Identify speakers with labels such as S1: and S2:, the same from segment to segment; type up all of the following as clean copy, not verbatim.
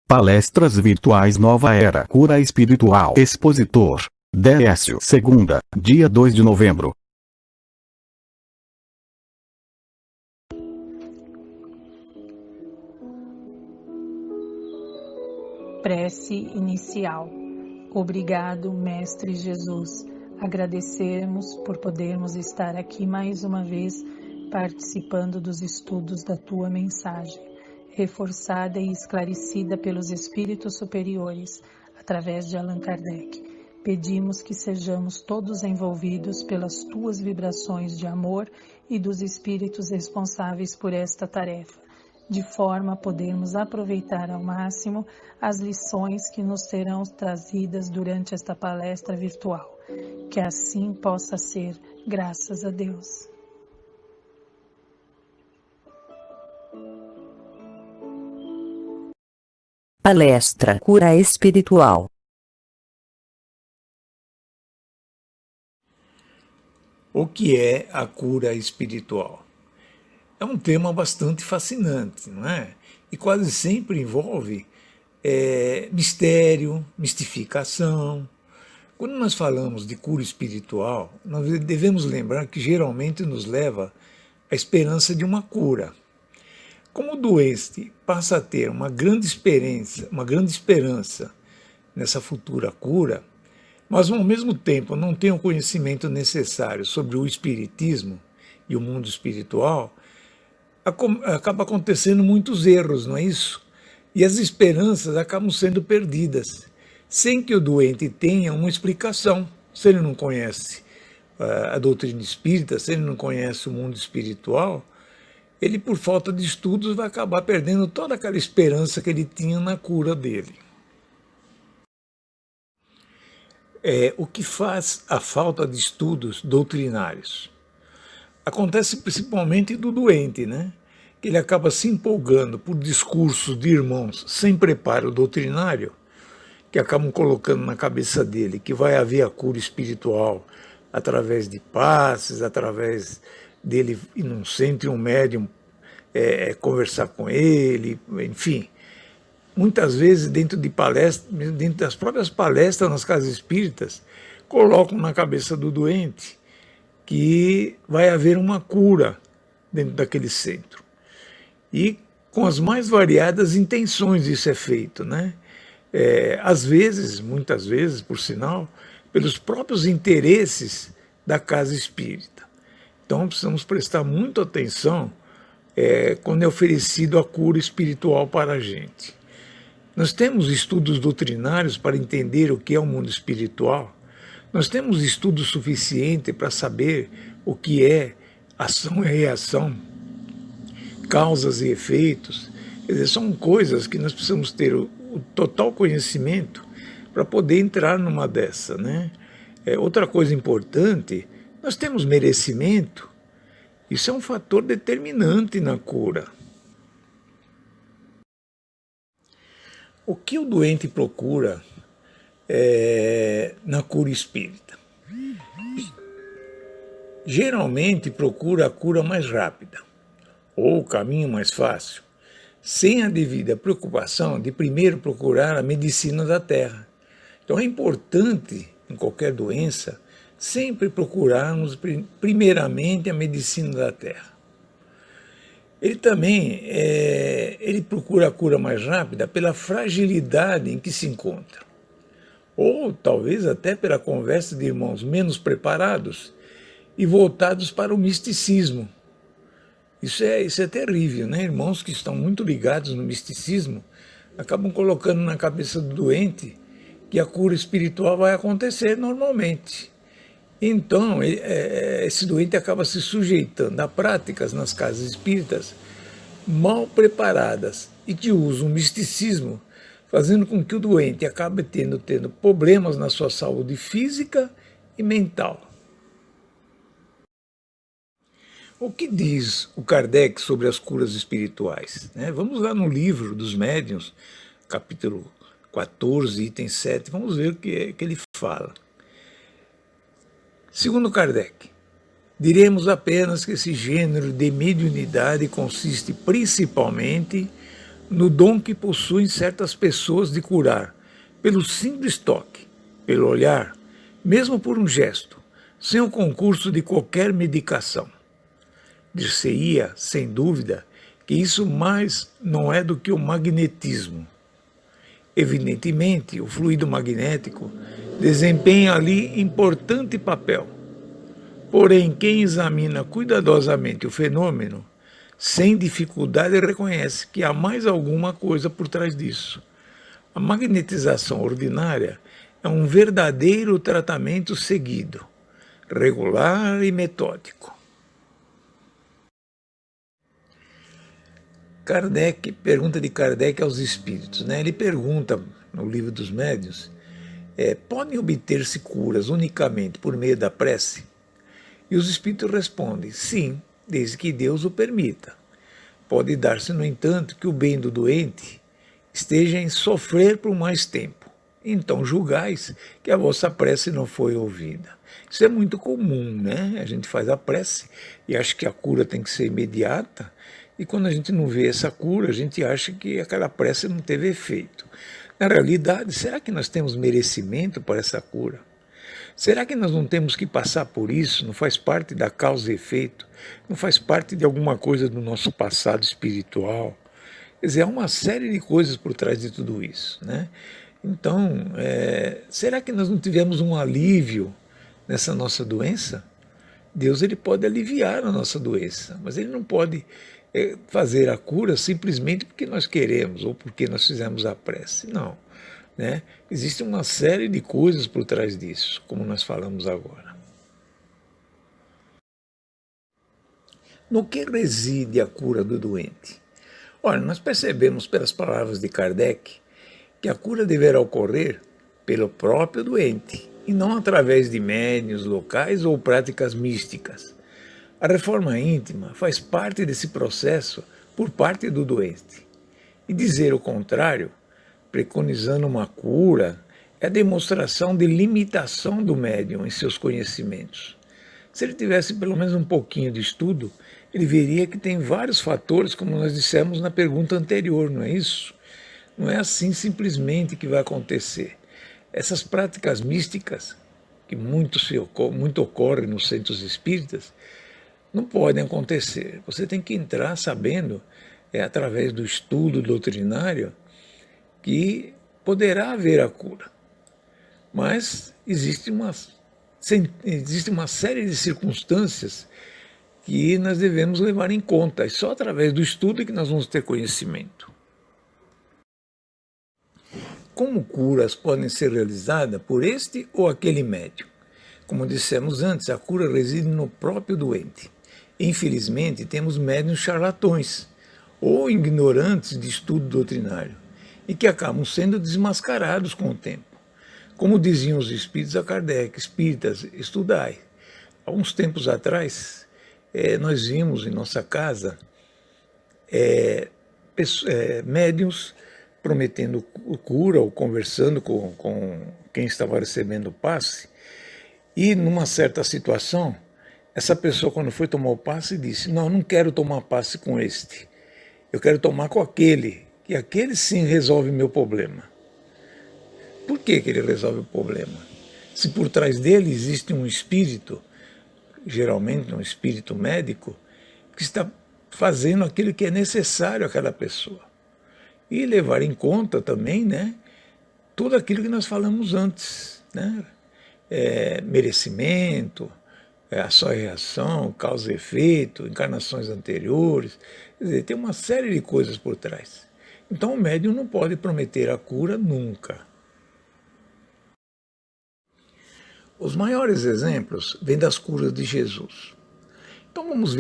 S1: Palestras virtuais Nova Era Cura Espiritual. Expositor: Décio. Segunda, dia 2 de novembro.
S2: Prece inicial. Obrigado, Mestre Jesus. Agradecemos por podermos estar aqui mais uma vez participando dos estudos da Tua mensagem, reforçada e esclarecida pelos Espíritos Superiores, através de Allan Kardec. Pedimos que sejamos todos envolvidos pelas Tuas vibrações de amor e dos Espíritos responsáveis por esta tarefa, de forma a podermos aproveitar ao máximo as lições que nos serão trazidas durante esta palestra virtual. Que assim possa ser, graças a Deus.
S3: Palestra Cura Espiritual.
S4: O que é a cura espiritual? É um tema bastante fascinante, não é? E quase sempre envolve mistério, mistificação. Quando nós falamos de cura espiritual, nós devemos lembrar que geralmente nos leva à esperança de uma cura. Como o doente passa a ter uma grande esperança nessa futura cura, mas ao mesmo tempo não tem o conhecimento necessário sobre o espiritismo e o mundo espiritual, acaba acontecendo muitos erros, não é isso? E as esperanças acabam sendo perdidas, sem que o doente tenha uma explicação. Se ele não conhece a doutrina espírita, se ele não conhece o mundo espiritual, ele, por falta de estudos, vai acabar perdendo toda aquela esperança que ele tinha na cura dele. O que faz a falta de estudos doutrinários? Acontece principalmente do doente, né? Que ele acaba se empolgando por discursos de irmãos sem preparo doutrinário, que acabam colocando na cabeça dele que vai haver a cura espiritual através de passes, através dele ir num centro e um médium conversar com ele, enfim. Muitas vezes dentro das próprias palestras nas casas espíritas, colocam na cabeça do doente que vai haver uma cura dentro daquele centro. E com as mais variadas intenções isso é feito, né? Às vezes, muitas vezes, por sinal, pelos próprios interesses da casa espírita. Então precisamos prestar muita atenção quando é oferecido a cura espiritual para a gente. Nós temos estudos doutrinários para entender o que é o mundo espiritual. Nós temos estudo suficiente para saber o que é ação e reação, causas e efeitos. Quer dizer, são coisas que nós precisamos ter o total conhecimento para poder entrar numa dessa, né? Outra coisa importante, nós temos merecimento. Isso é um fator determinante na cura. O que o doente procura na cura espírita? Geralmente procura a cura mais rápida, ou o caminho mais fácil, sem a devida preocupação de primeiro procurar a medicina da terra. Então é importante, em qualquer doença, sempre procurarmos primeiramente a medicina da terra. Ele também ele procura a cura mais rápida pela fragilidade em que se encontra, ou talvez até pela conversa de irmãos menos preparados e voltados para o misticismo. Isso é terrível, né? Irmãos que estão muito ligados no misticismo acabam colocando na cabeça do doente que a cura espiritual vai acontecer normalmente. Então, esse doente acaba se sujeitando a práticas nas casas espíritas mal preparadas e que usam o misticismo, fazendo com que o doente acabe tendo problemas na sua saúde física e mental. O que diz o Kardec sobre as curas espirituais? Vamos lá no livro dos Médiuns, capítulo 14, item 7, vamos ver o que ele fala. Segundo Kardec, diremos apenas que esse gênero de mediunidade consiste principalmente no dom que possuem certas pessoas de curar, pelo simples toque, pelo olhar, mesmo por um gesto, sem o concurso de qualquer medicação. Dir-se-ia, sem dúvida, que isso mais não é do que o magnetismo. Evidentemente, o fluido magnético desempenha ali importante papel. Porém, quem examina cuidadosamente o fenômeno, sem dificuldade reconhece que há mais alguma coisa por trás disso. A magnetização ordinária é um verdadeiro tratamento seguido, regular e metódico. Pergunta de Kardec aos espíritos, né? Ele pergunta no Livro dos Médiuns, podem obter-se curas unicamente por meio da prece? E os espíritos respondem, sim, desde que Deus o permita. Pode dar-se, no entanto, que o bem do doente esteja em sofrer por mais tempo. Então julgais que a vossa prece não foi ouvida. Isso é muito comum, né? A gente faz a prece e acha que a cura tem que ser imediata, e quando a gente não vê essa cura, a gente acha que aquela prece não teve efeito. Na realidade, será que nós temos merecimento para essa cura? Será que nós não temos que passar por isso? Não faz parte da causa e efeito? Não faz parte de alguma coisa do nosso passado espiritual? Quer dizer, há uma série de coisas por trás de tudo isso, né? Então, será que nós não tivemos um alívio nessa nossa doença? Deus ele pode aliviar a nossa doença, mas ele não pode fazer a cura simplesmente porque nós queremos ou porque nós fizemos a prece. Não. Né? Existe uma série de coisas por trás disso, como nós falamos agora. No que reside a cura do doente? Olha, nós percebemos pelas palavras de Kardec que a cura deverá ocorrer pelo próprio doente e não através de médiuns locais ou práticas místicas. A reforma íntima faz parte desse processo por parte do doente. E dizer o contrário, preconizando uma cura, é a demonstração de limitação do médium em seus conhecimentos. Se ele tivesse pelo menos um pouquinho de estudo, ele veria que tem vários fatores, como nós dissemos na pergunta anterior, não é isso? Não é assim simplesmente que vai acontecer. Essas práticas místicas, que muito ocorrem nos centros espíritas, não podem acontecer. Você tem que entrar sabendo, através do estudo doutrinário, que poderá haver a cura. Mas existe uma série de circunstâncias que nós devemos levar em conta. É só através do estudo que nós vamos ter conhecimento. Como curas podem ser realizadas por este ou aquele médium? Como dissemos antes, a cura reside no próprio doente. Infelizmente, temos médiuns charlatões ou ignorantes de estudo doutrinário e que acabam sendo desmascarados com o tempo. Como diziam os espíritos a Kardec, espíritas, estudai. Há uns tempos atrás, nós vimos em nossa casa médiuns prometendo cura ou conversando com quem estava recebendo o passe, e numa certa situação, essa pessoa, quando foi tomar o passe, disse, não quero tomar passe com este, eu quero tomar com aquele, que aquele sim resolve meu problema. Por que ele resolve o problema? Se por trás dele existe um espírito, geralmente um espírito médico, que está fazendo aquilo que é necessário àquela pessoa. E levar em conta também, né, tudo aquilo que nós falamos antes, né? Merecimento, ação e reação, causa e efeito, encarnações anteriores, quer dizer, tem uma série de coisas por trás. Então o médium não pode prometer a cura nunca. Os maiores exemplos vêm das curas de Jesus. Então vamos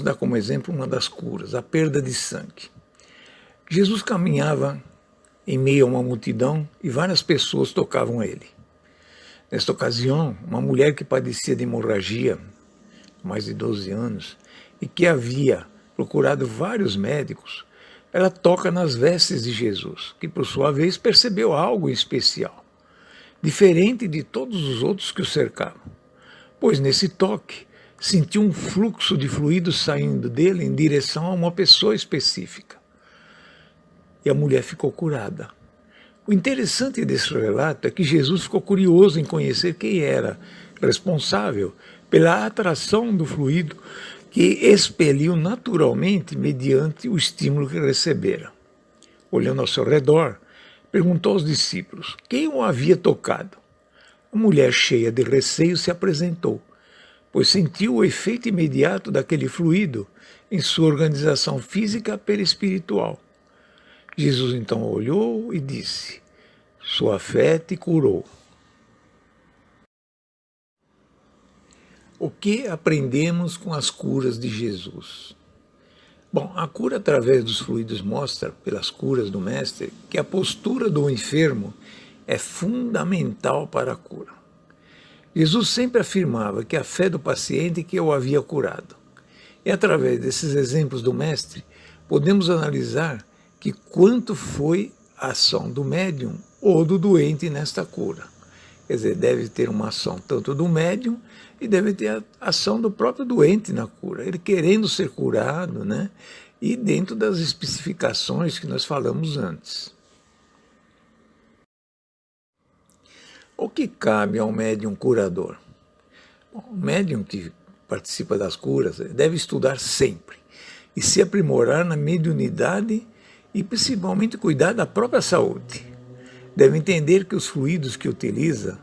S4: dar como exemplo uma das curas, a perda de sangue. Jesus caminhava em meio a uma multidão e várias pessoas tocavam ele. Nesta ocasião, uma mulher que padecia de hemorragia há mais de 12 anos e que havia procurado vários médicos, ela toca nas vestes de Jesus, que por sua vez percebeu algo em especial, diferente de todos os outros que o cercavam, pois nesse toque sentiu um fluxo de fluido saindo dele em direção a uma pessoa específica. E a mulher ficou curada. O interessante desse relato é que Jesus ficou curioso em conhecer quem era responsável pela atração do fluido que expeliu naturalmente mediante o estímulo que recebera. Olhando ao seu redor, perguntou aos discípulos quem o havia tocado. A mulher, cheia de receio, se apresentou, pois sentiu o efeito imediato daquele fluido em sua organização física perispiritual. Jesus então olhou e disse: sua fé te curou. O que aprendemos com as curas de Jesus? Bom, a cura através dos fluidos mostra, pelas curas do Mestre, que a postura do enfermo é fundamental para a cura. Jesus sempre afirmava que a fé do paciente que o havia curado. E através desses exemplos do Mestre, podemos analisar que quanto foi a ação do médium ou do doente nesta cura. Quer dizer, deve ter uma ação tanto do médium e deve ter a ação do próprio doente na cura, ele querendo ser curado, né? E dentro das especificações que nós falamos antes. O que cabe ao médium curador? Bom, o médium que participa das curas deve estudar sempre e se aprimorar na mediunidade e principalmente cuidar da própria saúde. Deve entender que os fluidos que utiliza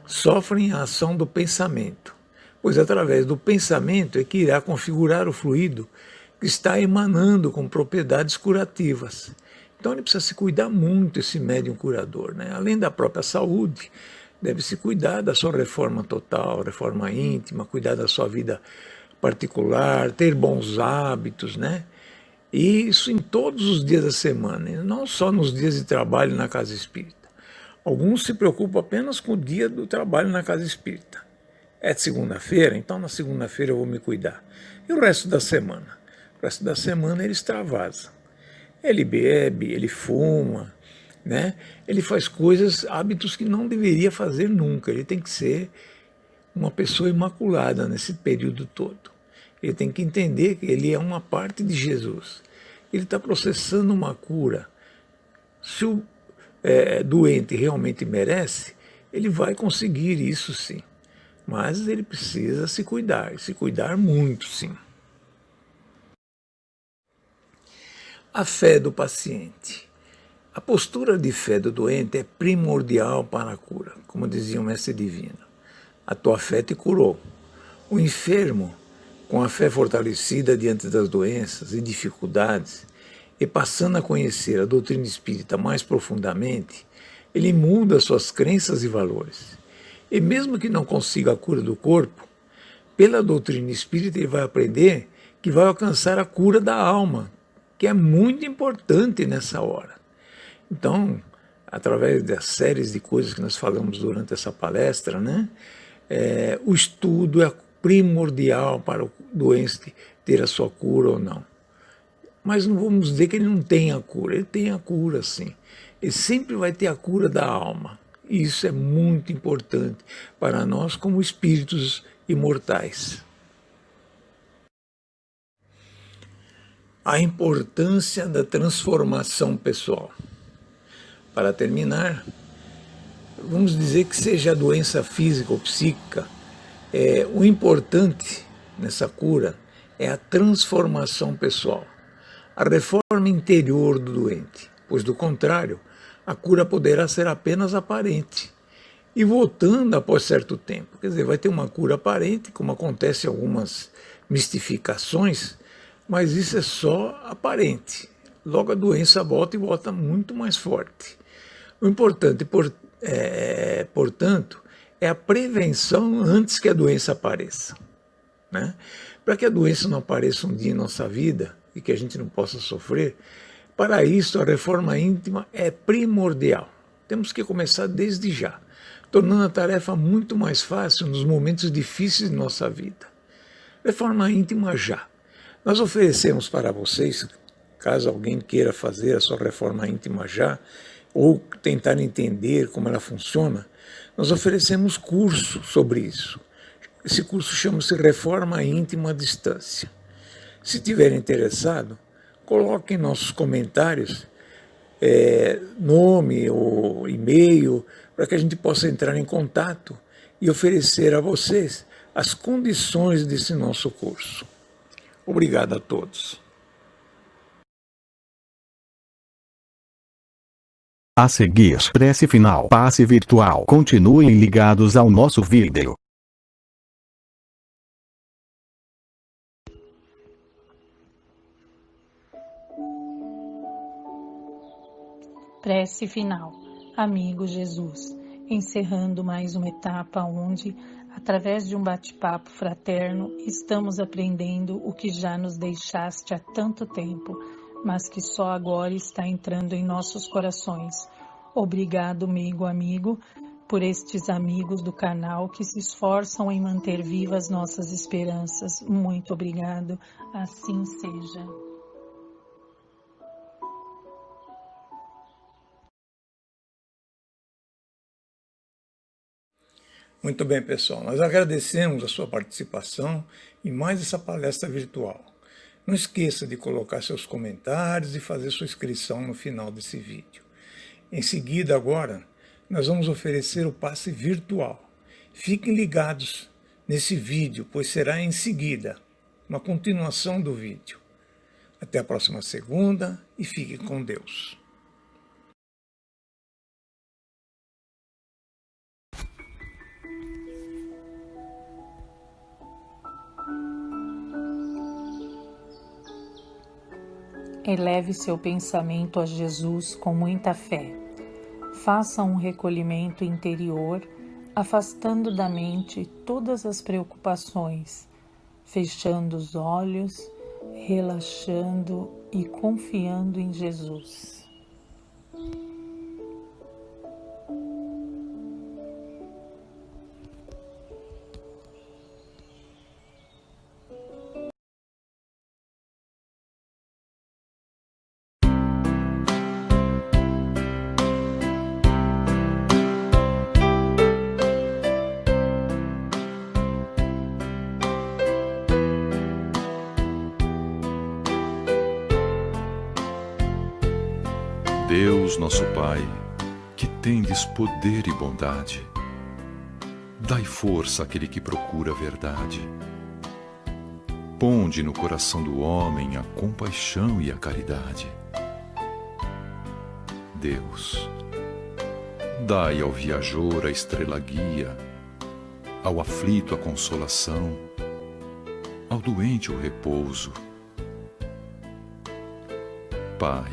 S4: sofrem a ação do pensamento, pois através do pensamento é que irá configurar o fluido que está emanando com propriedades curativas. Então ele precisa se cuidar muito, esse médium curador, né? Além da própria saúde, deve se cuidar da sua reforma total, reforma íntima, cuidar da sua vida particular, ter bons hábitos, né? E isso em todos os dias da semana, não só nos dias de trabalho na casa espírita. Alguns se preocupam apenas com o dia do trabalho na casa espírita. É de segunda-feira, então na segunda-feira eu vou me cuidar. E o resto da semana? O resto da semana ele extravasa. Ele bebe, ele fuma, né? Ele faz coisas, hábitos que não deveria fazer nunca. Ele tem que ser uma pessoa imaculada nesse período todo. Ele tem que entender que ele é uma parte de Jesus. Ele está processando uma cura. Se o doente realmente merece, ele vai conseguir isso sim. Mas ele precisa se cuidar, e se cuidar muito sim. A fé do paciente. A postura de fé do doente é primordial para a cura, como dizia o Mestre Divino. A tua fé te curou. O enfermo, com a fé fortalecida diante das doenças e dificuldades, e passando a conhecer a doutrina espírita mais profundamente, ele muda suas crenças e valores. E mesmo que não consiga a cura do corpo, pela doutrina espírita ele vai aprender que vai alcançar a cura da alma, que é muito importante nessa hora. Então, através das séries de coisas que nós falamos durante essa palestra, né, o estudo é primordial para o doente ter a sua cura ou não. Mas não vamos dizer que ele não tem a cura, ele tem a cura sim. Ele sempre vai ter a cura da alma. E isso é muito importante para nós como espíritos imortais. A importância da transformação pessoal. Para terminar, vamos dizer que seja a doença física ou psíquica, o importante nessa cura é a transformação pessoal, a reforma interior do doente, pois do contrário, a cura poderá ser apenas aparente e voltando após certo tempo. Quer dizer, vai ter uma cura aparente, como acontece em algumas mistificações, mas isso é só aparente. Logo a doença volta e volta muito mais forte. O importante, portanto, é a prevenção antes que a doença apareça, né? Para que a doença não apareça um dia em nossa vida e que a gente não possa sofrer, para isso a reforma íntima é primordial. Temos que começar desde já, tornando a tarefa muito mais fácil nos momentos difíceis de nossa vida. Reforma íntima já. Nós oferecemos para vocês, caso alguém queira fazer a sua reforma íntima já, ou tentar entender como ela funciona, nós oferecemos curso sobre isso. Esse curso chama-se Reforma Íntima à Distância. Se tiver interessado, coloque em nossos comentários nome ou e-mail, para que a gente possa entrar em contato e oferecer a vocês as condições desse nosso curso. Obrigado a todos.
S1: A seguir, prece final, passe virtual. Continuem ligados ao nosso vídeo.
S2: Prece final. Amigo Jesus, encerrando mais uma etapa onde, através de um bate-papo fraterno, estamos aprendendo o que já nos deixaste há tanto tempo, mas que só agora está entrando em nossos corações. Obrigado, amigo, por estes amigos do canal que se esforçam em manter vivas nossas esperanças. Muito obrigado, assim seja.
S4: Muito bem, pessoal. Nós agradecemos a sua participação em mais essa palestra virtual. Não esqueça de colocar seus comentários e fazer sua inscrição no final desse vídeo. Em seguida, agora, nós vamos oferecer o passe virtual. Fiquem ligados nesse vídeo, pois será em seguida uma continuação do vídeo. Até a próxima segunda e fiquem com Deus.
S2: Eleve seu pensamento a Jesus com muita fé. Faça um recolhimento interior, afastando da mente todas as preocupações, fechando os olhos, relaxando e confiando em Jesus.
S5: Deus, nosso Pai, que tendes poder e bondade, dai força àquele que procura a verdade. Ponde no coração do homem a compaixão e a caridade. Deus, dai ao viajor a estrela guia, ao aflito a consolação, ao doente o repouso. Pai,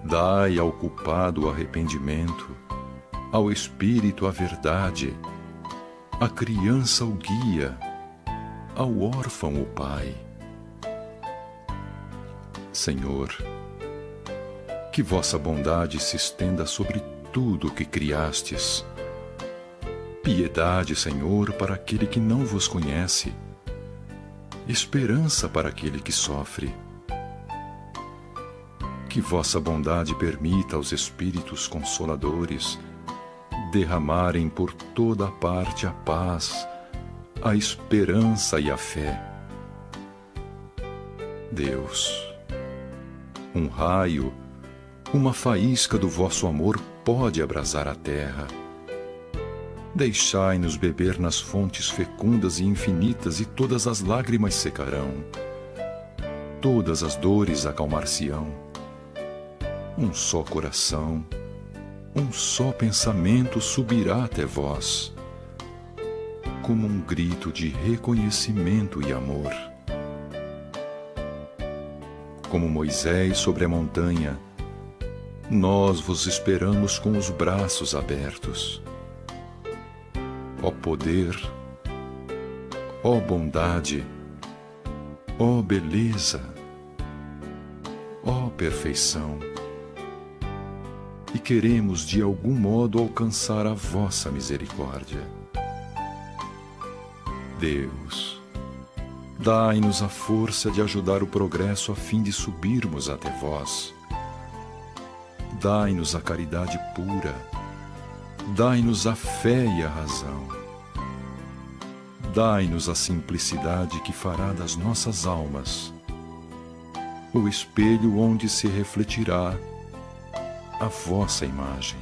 S5: dai ao culpado o arrependimento, ao espírito a verdade, à criança o guia, ao órfão o pai. Senhor, que vossa bondade se estenda sobre tudo o que criastes. Piedade, Senhor, para aquele que não vos conhece, esperança para aquele que sofre. Que vossa bondade permita aos Espíritos Consoladores derramarem por toda a parte a paz, a esperança e a fé. Deus, um raio, uma faísca do vosso amor pode abrasar a terra. Deixai-nos beber nas fontes fecundas e infinitas, e todas as lágrimas secarão, todas as dores acalmar-se-ão. Um só coração, um só pensamento subirá até vós, como um grito de reconhecimento e amor. Como Moisés sobre a montanha, nós vos esperamos com os braços abertos. Ó poder, ó bondade, ó beleza, ó perfeição. E queremos de algum modo alcançar a vossa misericórdia. Deus, dai-nos a força de ajudar o progresso a fim de subirmos até vós. Dai-nos a caridade pura, dai-nos a fé e a razão. dai-nos a simplicidade que fará das nossas almas o espelho onde se refletirá a vossa imagem.